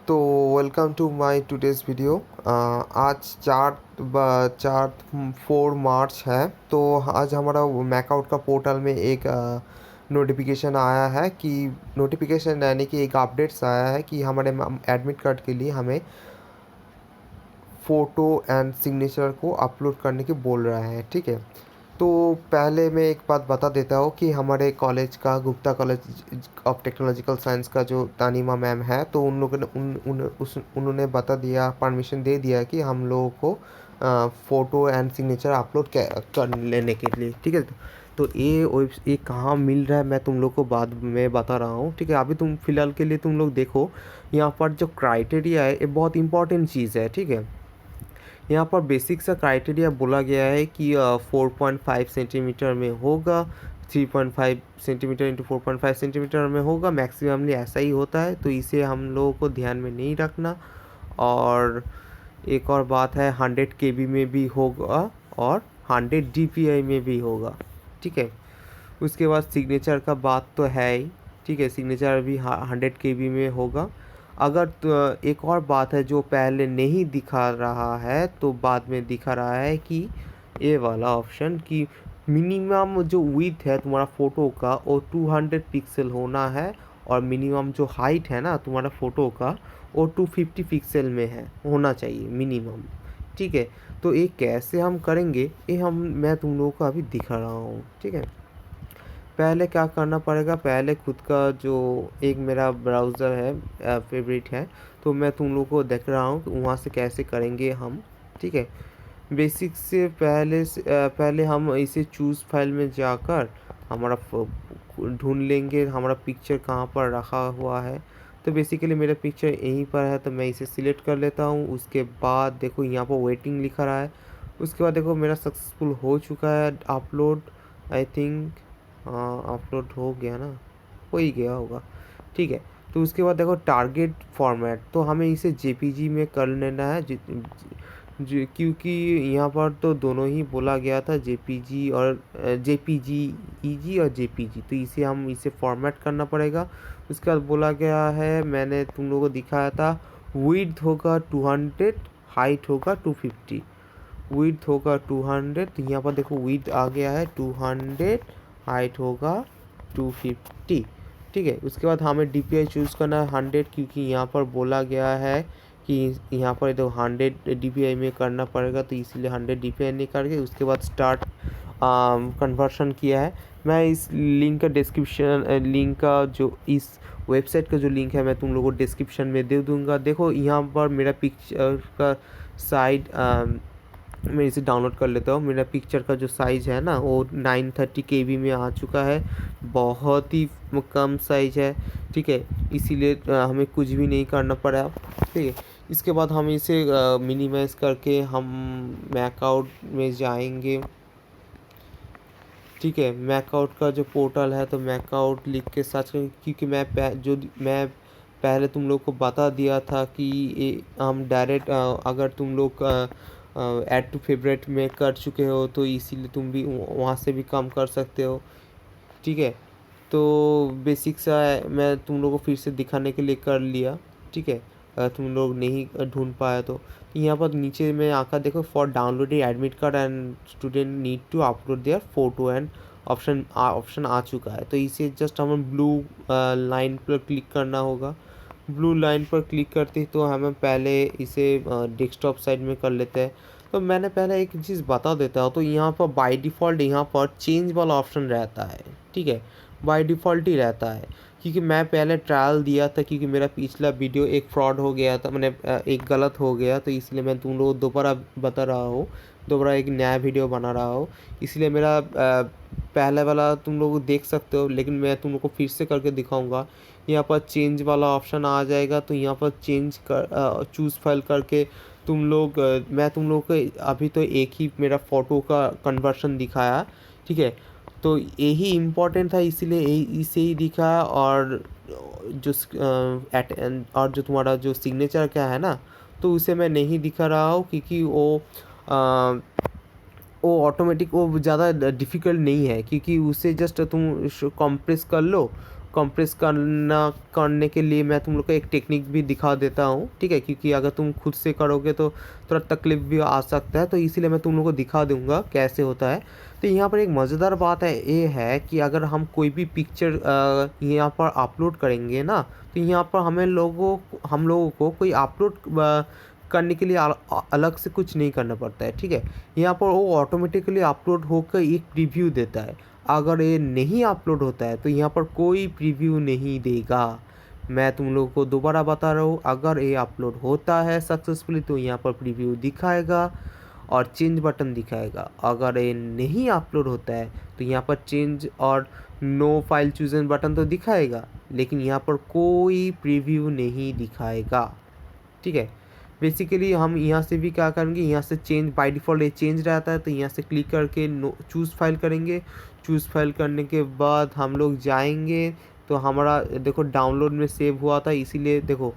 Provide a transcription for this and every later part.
तो welcome to my today's video. आज 4 मार्च है। तो आज हमारा मैकआउट का पोर्टल में एक नोटिफिकेशन आया है कि नोटिफिकेशन यानी कि एक अपडेट्स आया है कि हमारे एडमिट कार्ड के लिए हमें फ़ोटो एंड सिग्नेचर को अपलोड करने की बोल रहा है। ठीक है, तो पहले मैं एक बात बता देता हूँ कि हमारे कॉलेज का Gupta college of technological science का जो तानिमा मैम है, तो उन लोगों ने उन्होंने बता दिया, परमिशन दे दिया कि हम लोगों को फ़ोटो एंड सिग्नेचर अपलोड कर लेने के लिए। ठीक है, तो ये कहाँ मिल रहा है मैं तुम लोग को बाद में बता रहा हूँ। ठीक है, अभी तुम फ़िलहाल के लिए तुम लोग देखो, यहाँ पर जो क्राइटेरिया है ये बहुत इंपॉर्टेंट चीज़ है। ठीक है, यहाँ पर बेसिक सा क्राइटेरिया बोला गया है कि 4.5 सेंटीमीटर में होगा, 3.5 सेंटीमीटर इंटू 4.5 सेंटीमीटर में होगा, मैक्सिममली ऐसा ही होता है, तो इसे हम लोगों को ध्यान में नहीं रखना। और एक और बात है, 100 KB में भी होगा और 100 DPI में भी होगा। ठीक है, उसके बाद सिग्नेचर का बात तो है ही। ठीक है, सिग्नेचर भी 100 KB में होगा। अगर तो एक और बात है जो पहले नहीं दिखा रहा है तो बाद में दिखा रहा है कि ये वाला ऑप्शन कि मिनिमम जो विड्थ है तुम्हारा फ़ोटो का वो 200 पिक्सल होना है, और मिनिमम जो हाइट है ना तुम्हारा फ़ोटो का वो 250 पिक्सल में है, होना चाहिए मिनिमम। ठीक है, तो ये कैसे हम करेंगे ये मैं तुम लोगों को अभी दिखा रहा हूँ। ठीक है, पहले क्या करना पड़ेगा, पहले खुद का जो एक मेरा ब्राउज़र है फेवरेट है, तो मैं तुम लोग को देख रहा हूँ कि वहाँ से कैसे करेंगे हम। ठीक है, बेसिक से पहले हम इसे चूज़ फाइल में जाकर हमारा ढूंढ लेंगे हमारा पिक्चर कहाँ पर रखा हुआ है। तो बेसिकली मेरा पिक्चर यहीं पर है, तो मैं इसे सिलेक्ट कर लेता हूँ। उसके बाद देखो यहाँ पर वेटिंग लिखा रहा है। उसके बाद देखो मेरा सक्सेसफुल हो चुका है अपलोड। आई थिंक हाँ, अपलोड हो गया ना, हो ही गया होगा। ठीक है, तो उसके बाद देखो टारगेट फॉर्मेट, तो हमें इसे जेपीजी में कर लेना है क्योंकि यहाँ पर तो दोनों ही बोला गया था, जेपीजी और जेपीजी ईजी और जेपीजी, तो इसे फॉर्मेट करना पड़ेगा। उसके बाद बोला गया है, मैंने तुम लोगों को दिखाया था, विड्थ होगा 200, हाइट होगा 250। विड्थ होगा 200, तो यहाँ पर देखो विड्थ आ गया है 200, हाइट होगा 250। ठीक है, उसके बाद हमें DPI चूज़ करना है 100, क्योंकि यहाँ पर बोला गया है कि यहाँ पर तो 100 DPI में करना पड़ेगा, तो इसीलिए 100 DPI नहीं करके उसके बाद स्टार्ट कन्वर्शन किया है। मैं इस लिंक का लिंक का जो इस वेबसाइट का जो लिंक है मैं तुम लोगों को डिस्क्रिप्शन में दे दूँगा। देखो यहाँ पर मेरा पिक्चर का साइड मैं इसे डाउनलोड कर लेता हूँ। मेरा पिक्चर का जो साइज़ है ना वो 930 KB में आ चुका है, बहुत ही कम साइज़ है। ठीक है, इसीलिए हमें कुछ भी नहीं करना पड़ा। ठीक है, इसके बाद हम इसे मिनिमाइज़ करके हम मैकआउट में जाएंगे। ठीक है, मैकआउट का जो पोर्टल है तो मैकआउट लिख के सर्च करेंगे, क्योंकि मैं पहले तुम लोग को बता दिया था कि ये हम डायरेक्ट अगर तुम लोग ऐड टू फेवरेट में कर चुके हो तो इसीलिए तुम भी वहाँ से भी काम कर सकते हो। ठीक है, तो बेसिक सा मैं तुम लोग को फिर से दिखाने के लिए कर लिया। ठीक है, अगर तुम लोग नहीं ढूंढ पाए तो यहाँ पर नीचे में आकर देखो, for downloading admit card and student need to upload their photo and option आ चुका है। तो इसे जस्ट हमें ब्लू लाइन पर क्लिक करना होगा। ब्लू लाइन पर क्लिक करते ही तो हमें पहले इसे डेस्कटॉप साइड में कर लेते हैं। तो मैंने पहले एक चीज़ बता देता हूँ, तो यहाँ पर बाय डिफ़ॉल्ट यहाँ पर चेंज वाला ऑप्शन रहता है। ठीक है, बाय डिफ़ॉल्ट ही रहता है, क्योंकि मैं पहले ट्रायल दिया था, क्योंकि मेरा पिछला वीडियो एक फ्रॉड हो गया था, मैंने एक गलत हो गया, तो इसलिए मैं तुम लोगों को दोबारा बता रहा हूँ, दोबारा एक नया वीडियो बना रहा हूँ। इसलिए मेरा पहले वाला तुम लोग देख सकते हो, लेकिन मैं तुम लोग को फिर से करके दिखाऊंगा। यहाँ पर चेंज वाला ऑप्शन आ जाएगा, तो यहाँ पर चेंज कर चूज़ फाइल करके तुम लोग मैं तुम लोग को अभी तो एक ही मेरा फ़ोटो का कन्वर्शन दिखाया। ठीक है, तो यही इम्पोर्टेंट था, इसीलिए इसे ही दिखा। और जो और जो तुम्हारा जो सिग्नेचर क्या है ना, तो उसे मैं नहीं दिखा रहा हूँ, क्योंकि वो ऑटोमेटिक वो ज़्यादा डिफ़िकल्ट नहीं है, क्योंकि उसे जस्ट तुम कंप्रेस कर लो कंप्रेस करने के लिए मैं तुम लोग को एक टेक्निक भी दिखा देता हूँ, ठीक है, क्योंकि अगर तुम खुद से करोगे तो थोड़ा तकलीफ भी आ सकता है, तो इसीलिए मैं तुम लोग को दिखा दूंगा कैसे होता है। तो यहाँ पर एक मज़ेदार बात है ये है कि अगर हम कोई भी पिक्चर यहाँ पर अपलोड करेंगे ना, तो यहाँ पर हम लोगों को कोई अपलोड करने के लिए अलग से कुछ नहीं करना पड़ता है, ठीक है। यहाँ पर वो ऑटोमेटिकली अपलोड होकर एक प्रीव्यू देता है। अगर ये नहीं अपलोड होता है तो यहाँ पर कोई प्रीव्यू नहीं देगा। मैं तुम लोगों को दोबारा बता रहा हूँ, अगर ये अपलोड होता है सक्सेसफुली तो यहाँ पर प्रीव्यू दिखाएगा और चेंज बटन दिखाएगा। अगर ये नहीं अपलोड होता है तो यहाँ पर चेंज और नो फाइल चूजन बटन तो दिखाएगा, लेकिन यहाँ पर कोई प्रीव्यू नहीं दिखाएगा, ठीक है। बेसिकली हम यहाँ से भी क्या करेंगे, यहाँ से चेंज बाय डिफ़ॉल्ट ये चेंज रहता है, तो यहाँ से क्लिक करके नो चूज़ फाइल करेंगे। चूज़ फाइल करने के बाद हम लोग जाएंगे तो हमारा देखो डाउनलोड में सेव हुआ था, इसीलिए देखो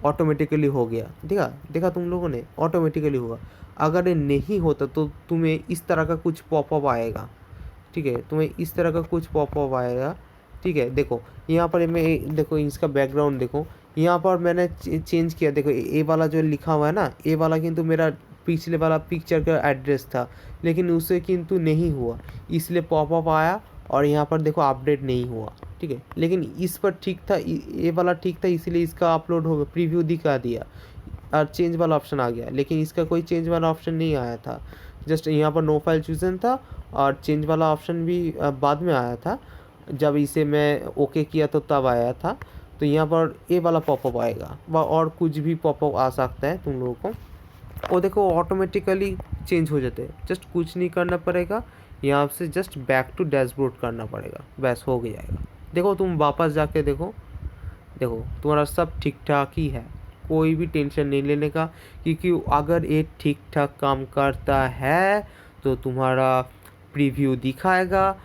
ऑटोमेटिकली हो गया। देखा तुम लोगों ने, ऑटोमेटिकली हुआ। अगर ये नहीं होता तो तुम्हें इस तरह का कुछ पॉपअप आएगा, ठीक है, तुम्हें इस तरह का कुछ पॉपअप आएगा, ठीक है। देखो यहाँ पर मैं देखो इसका बैकग्राउंड देखो, यहाँ पर मैंने चेंज किया। देखो ए वाला जो लिखा हुआ है ना, ए वाला किंतु मेरा पिछले वाला पिक्चर का एड्रेस था, लेकिन उससे किंतु नहीं हुआ, इसलिए पॉपअप आया और यहाँ पर देखो अपडेट नहीं हुआ, ठीक है। लेकिन इस पर ठीक था, ए वाला ठीक था, इसीलिए इसका अपलोड हो गया, प्रीव्यू दिखा दिया और चेंज वाला ऑप्शन आ गया। लेकिन इसका कोई चेंज वाला ऑप्शन नहीं आया था, जस्ट यहाँ पर नो फाइल चूजन था और चेंज वाला ऑप्शन भी बाद में आया था। जब इसे मैं ओके किया तो तब आया था। तो यहाँ पर ए वाला पॉपअप आएगा और कुछ भी पॉपअप आ सकता है तुम लोगों को, और देखो ऑटोमेटिकली चेंज हो जाते हैं। जस्ट कुछ नहीं करना पड़ेगा, यहाँ से जस्ट बैक टू डैशबोर्ड करना पड़ेगा, बस हो जाएगा। देखो तुम वापस जाके देखो, देखो तुम्हारा सब ठीक ठाक ही है, कोई भी टेंशन नहीं लेने का, क्योंकि अगर ये ठीक ठाक काम करता है तो तुम्हारा प्रीव्यू दिखाएगा,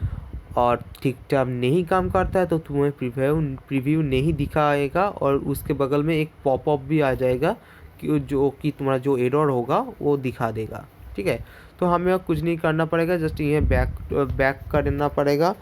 और ठीक ठाक नहीं काम करता है तो तुम्हें प्रीव्यू नहीं दिखाएगा, और उसके बगल में एक पॉपअप भी आ जाएगा कि तुम्हारा जो एरर होगा वो दिखा देगा, ठीक है। तो हमें कुछ नहीं करना पड़ेगा, जस्ट ये बैक करना पड़ेगा।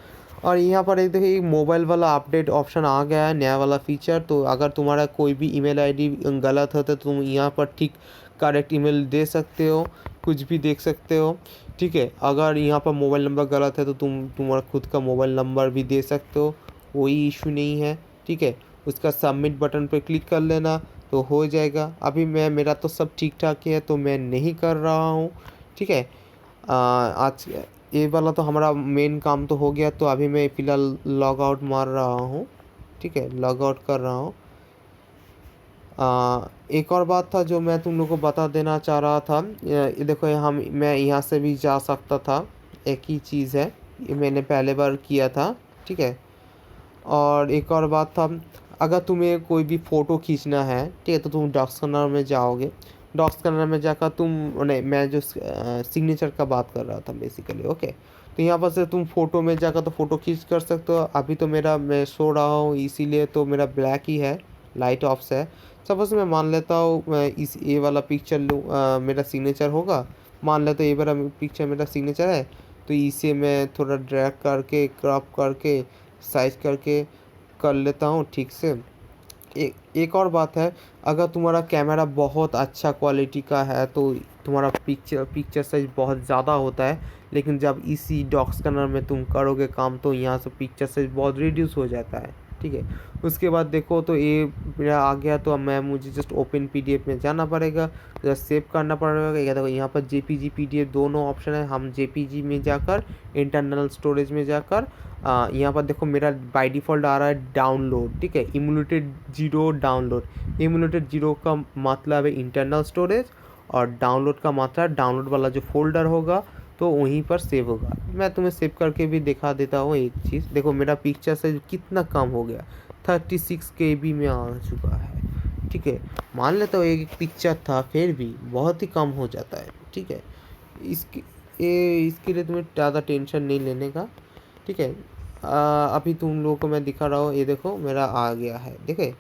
और यहाँ पर एक देखिए मोबाइल वाला अपडेट ऑप्शन आ गया है, नया वाला फीचर। तो अगर तुम्हारा कोई भी ईमेल आईडी गलत हो तो तुम यहाँ पर ठीक करेक्ट ईमेल दे सकते हो, कुछ भी देख सकते हो, ठीक है। अगर यहाँ पर मोबाइल नंबर गलत है तो तुम्हारा खुद का मोबाइल नंबर भी दे सकते हो, कोई इशू नहीं है, ठीक है। उसका सबमिट बटन पर क्लिक कर लेना तो हो जाएगा। अभी मेरा तो सब ठीक ठाक ही है तो मैं नहीं कर रहा हूँ, ठीक है। आज ये वाला तो हमारा मेन काम तो हो गया, तो अभी मैं फ़िलहाल लॉग आउट मार रहा हूँ, ठीक है, लॉग आउट कर रहा हूँ। एक और बात था जो मैं तुम लोग को बता देना चाह रहा था, ये देखो मैं यहाँ से भी जा सकता था, एक ही चीज़ है, ये मैंने पहले बार किया था, ठीक है। और एक और बात था, अगर तुम्हें कोई भी फ़ोटो खींचना है, ठीक है, तो तुम डॉक्स कर्नर में जाओगे। डॉक्स कर्नर में जाकर तुम नहीं, मैं जो सिग्नेचर का बात कर रहा था बेसिकली, ओके। तो यहाँ पर से तुम फ़ोटो में जाकर तो फ़ोटो खींच कर सकते हो। अभी तो मैं सो रहा हूँ, इसीलिए तो मेरा ब्लैक ही है, लाइट ऑफ से है। सपोज मैं मान लेता हूँ मैं ये वाला पिक्चर लूँ, मेरा सिग्नेचर होगा, मान लेता हूँ ये वाला पिक्चर मेरा सिग्नेचर है, तो इसे मैं थोड़ा ड्रैग करके क्रॉप करके साइज करके कर लेता हूँ ठीक से। एक और बात है, अगर तुम्हारा कैमरा बहुत अच्छा क्वालिटी का है तो तुम्हारा पिक्चर साइज बहुत ज़्यादा होता है, लेकिन जब इसी डॉक्स कर्नर में तुम करोगे काम तो यहाँ से पिक्चर साइज बहुत रिड्यूस हो जाता है, ठीक है। उसके बाद देखो तो ये मेरा आ गया, तो मुझे जस्ट ओपन पीडीएफ में जाना पड़ेगा, जस्ट सेव करना पड़ेगा। या देखो यहाँ पर जेपीजी पीडीएफ दोनों ऑप्शन है, हम जेपीजी में जाकर इंटरनल स्टोरेज में जाकर यहाँ पर देखो मेरा बाय डिफ़ॉल्ट आ रहा है डाउनलोड, ठीक है, इमुलेटेड 0 डाउनलोड। इमुलेटेड 0 का मतलब है इंटरनल स्टोरेज, और डाउनलोड का मतलब डाउनलोड वाला जो फोल्डर होगा तो वहीं पर सेव होगा। मैं तुम्हें सेव करके भी दिखा देता हूँ एक चीज़। देखो मेरा पिक्चर साइज कितना कम हो गया, 36 KB में आ चुका है, ठीक है। मान लेता हूँ एक पिक्चर था, फिर भी बहुत ही कम हो जाता है, ठीक है। इसके लिए तुम्हें ज़्यादा टेंशन नहीं लेने का, ठीक है। अभी तुम लोगों को मैं दिखा रहा हूँ, ये देखो मेरा आ गया है, देखे,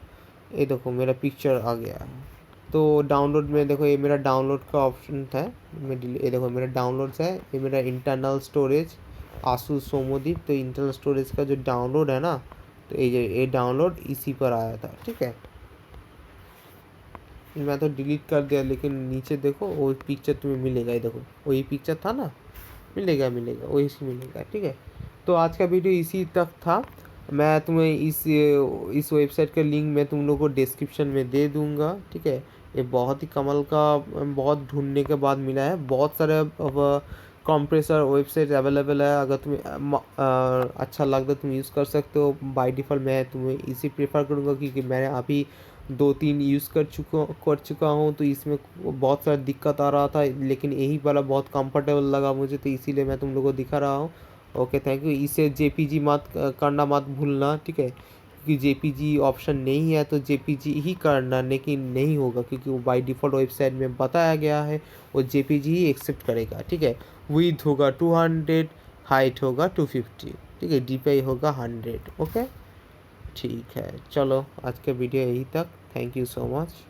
ये देखो मेरा पिक्चर आ गया है। तो डाउनलोड में देखो ये मेरा डाउनलोड का ऑप्शन था, ये देखो मेरा डाउनलोड्स है, ये मेरा इंटरनल स्टोरेज आसूस सोमोदीप। तो इंटरनल स्टोरेज का जो डाउनलोड है ना, तो ये डाउनलोड इसी पर आया था, ठीक है। मैं तो डिलीट कर दिया, लेकिन नीचे देखो वो पिक्चर तुम्हें मिलेगा, ये देखो वही पिक्चर था ना, मिलेगा मिलेगा वही से मिलेगा, ठीक है। तो आज का वीडियो इसी तक था। मैं तुम्हें इस वेबसाइट का लिंक मैं तुम लोग को डिस्क्रिप्शन में दे दूंगा, ठीक है। ये बहुत ही कमाल का, बहुत ढूंढने के बाद मिला है। बहुत सारे अब कंप्रेसर वेबसाइट अवेलेबल है, अगर तुम्हें अच्छा लगता तुम यूज़ कर सकते हो। बाय डिफ़ॉल्ट मैं तुम्हें इसी प्रेफर करूँगा, क्योंकि मैंने अभी 2-3 यूज़ कर चुका हूँ, तो इसमें बहुत सारा दिक्कत आ रहा था, लेकिन यही वाला बहुत कंफर्टेबल लगा मुझे, तो इसीलिए मैं तुम लोगों को दिखा रहा हूँ। Okay, thank you. इसे जेपीजी मत करना मत भूलना, ठीक है, क्योंकि जेपीजी ऑप्शन नहीं है, तो जेपीजी ही करना, लेकिन नहीं होगा क्योंकि वो बाय डिफ़ॉल्ट वेबसाइट में बताया गया है वो जेपीजी ही एक्सेप्ट करेगा, ठीक है। विड्थ होगा 200, हाइट होगा 250, ठीक है, डीपीआई होगा 100। ओके, ठीक है, चलो आज के वीडियो यही तक। Thank you so much.